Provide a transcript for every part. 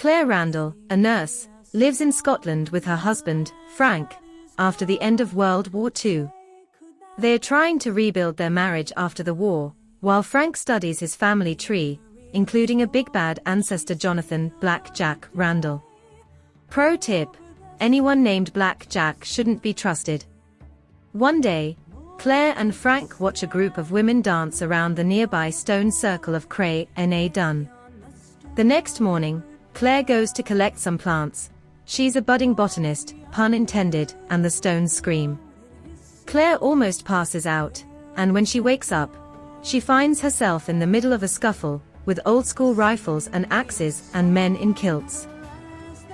Claire Randall, a nurse, lives in Scotland with her husband, Frank, after the end of World War II. They are trying to rebuild their marriage after the war, while Frank studies his family tree, including a big bad ancestor Jonathan "Black Jack" Randall. Pro tip: anyone named Black Jack shouldn't be trusted. One day, Claire and Frank watch a group of women dance around the nearby stone circle of Cray Na Dun. The next morning, Claire goes to collect some plants. She's a budding botanist, pun intended, and the stones scream. Claire almost passes out, and when she wakes up, she finds herself in the middle of a scuffle, with old-school rifles and axes and men in kilts.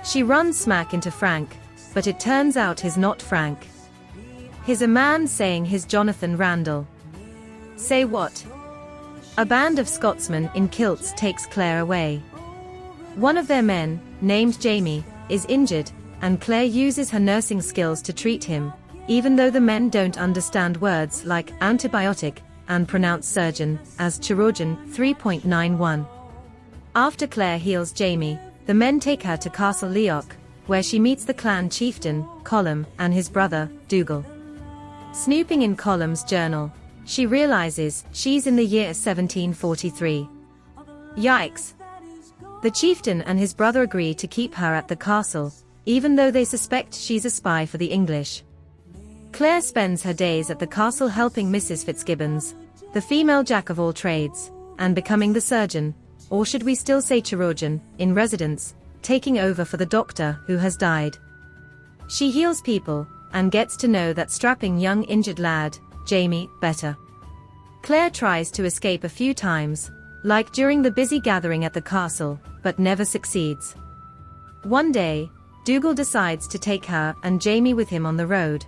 She runs smack into Frank, but it turns out he's not Frank. He's a man saying he's Jonathan Randall. Say what? A band of Scotsmen in kilts takes Claire away. One of their men, named Jamie, is injured, and Claire uses her nursing skills to treat him, even though the men don't understand words like antibiotic and pronounce surgeon as chirurgeon 3.91. After Claire heals Jamie, the men take her to Castle Leoch, where she meets the clan chieftain, Colum, and his brother, Dougal. Snooping in Colum's journal, she realizes she's in the year 1743. Yikes! The chieftain and his brother agree to keep her at the castle, even though they suspect she's a spy for the English. Claire spends her days at the castle helping Mrs. Fitzgibbons, the female jack of all trades, and becoming the surgeon, or should we still say chirurgeon, in residence, taking over for the doctor who has died. She heals people, and gets to know that strapping young injured lad, Jamie, better. Claire tries to escape a few times, like during the busy gathering at the castle, but never succeeds. One day, Dougal decides to take her and Jamie with him on the road.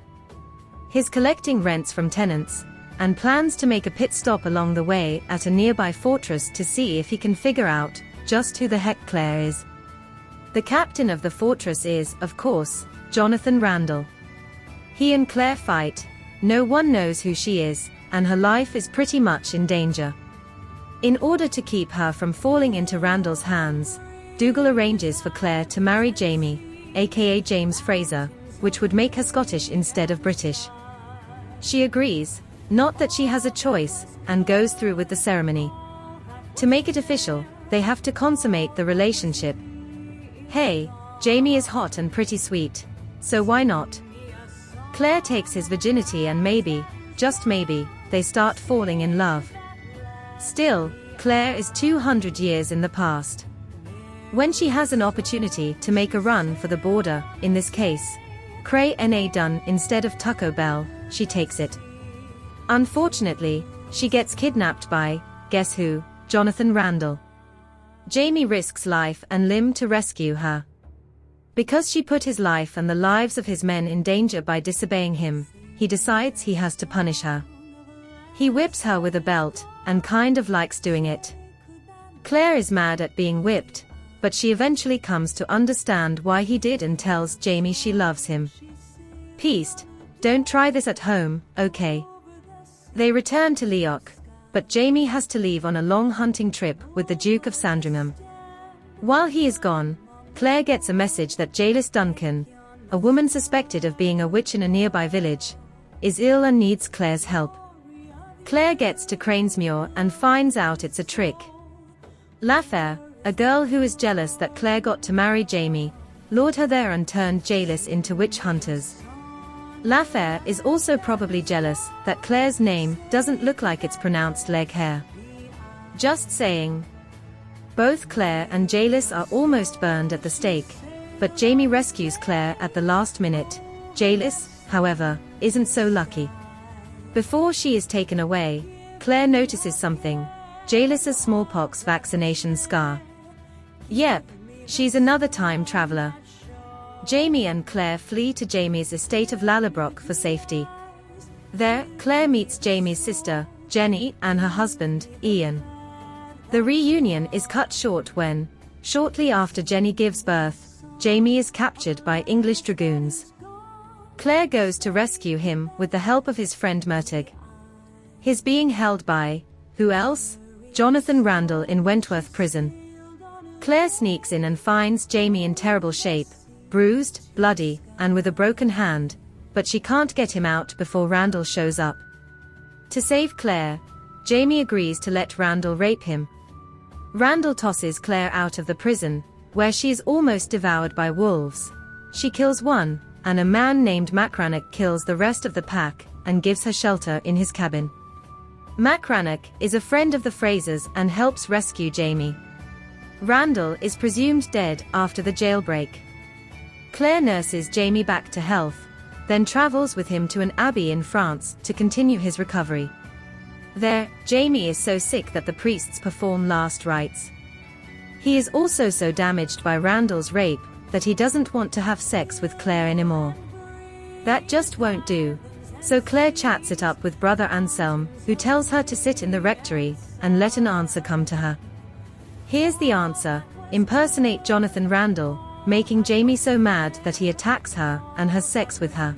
He's collecting rents from tenants, and plans to make a pit stop along the way at a nearby fortress to see if he can figure out just who the heck Claire is. The captain of the fortress is, of course, Jonathan Randall. He and Claire fight, no one knows who she is, and her life is pretty much in danger. In order to keep her from falling into Randall's hands, Dougal arranges for Claire to marry Jamie, aka James Fraser, which would make her Scottish instead of British. She agrees, not that she has a choice, and goes through with the ceremony. To make it official, they have to consummate the relationship. Hey, Jamie is hot and pretty sweet, so why not? Claire takes his virginity and maybe, just maybe, they start falling in love. Still, Claire is 200 years in the past. When she has an opportunity to make a run for the border, in this case, Cray Na Dun instead of Taco Bell, she takes it. Unfortunately, she gets kidnapped by, guess who, Jonathan Randall. Jamie risks life and limb to rescue her. Because she put his life and the lives of his men in danger by disobeying him, he decides he has to punish her. He whips her with a belt, and kind of likes doing it. Claire is mad at being whipped, but she eventually comes to understand why he did and tells Jamie she loves him. Peace, don't try this at home, okay? They return to Leoch, but Jamie has to leave on a long hunting trip with the Duke of Sandringham. While he is gone, Claire gets a message that Jaelys Duncan, a woman suspected of being a witch in a nearby village, is ill and needs Claire's help. Claire gets to Cranesmuir and finds out it's a trick. Lafair, a girl who is jealous that Claire got to marry Jamie, lured her there and turned Jaelys into witch hunters. Lafair is also probably jealous that Claire's name doesn't look like it's pronounced leg hair. Just saying. Both Claire and Jaelys are almost burned at the stake, but Jamie rescues Claire at the last minute. Jaelys, however, isn't so lucky. Before she is taken away, Claire notices something: Jaelys's smallpox vaccination scar. Yep, she's another time traveler. Jamie and Claire flee to Jamie's estate of Lallybroch for safety. There, Claire meets Jamie's sister, Jenny, and her husband, Ian. The reunion is cut short when, shortly after Jenny gives birth, Jamie is captured by English dragoons. Claire goes to rescue him with the help of his friend Murtig. He's being held by, who else? Jonathan Randall in Wentworth Prison. Claire sneaks in and finds Jamie in terrible shape, bruised, bloody, and with a broken hand, but she can't get him out before Randall shows up. To save Claire, Jamie agrees to let Randall rape him. Randall tosses Claire out of the prison, where she is almost devoured by wolves. She kills one, and a man named Macrannoch kills the rest of the pack and gives her shelter in his cabin. Macrannoch is a friend of the Frasers and helps rescue Jamie. Randall is presumed dead after the jailbreak. Claire nurses Jamie back to health, then travels with him to an abbey in France to continue his recovery. There, Jamie is so sick that the priests perform last rites. He is also so damaged by Randall's rape that he doesn't want to have sex with Claire anymore. That just won't do, so Claire chats it up with Brother Anselm, who tells her to sit in the rectory and let an answer come to her. Here's the answer: impersonate Jonathan Randall, making Jamie so mad that he attacks her and has sex with her.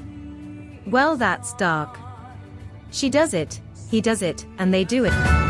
Well, that's dark. She does it, he does it, and they do it.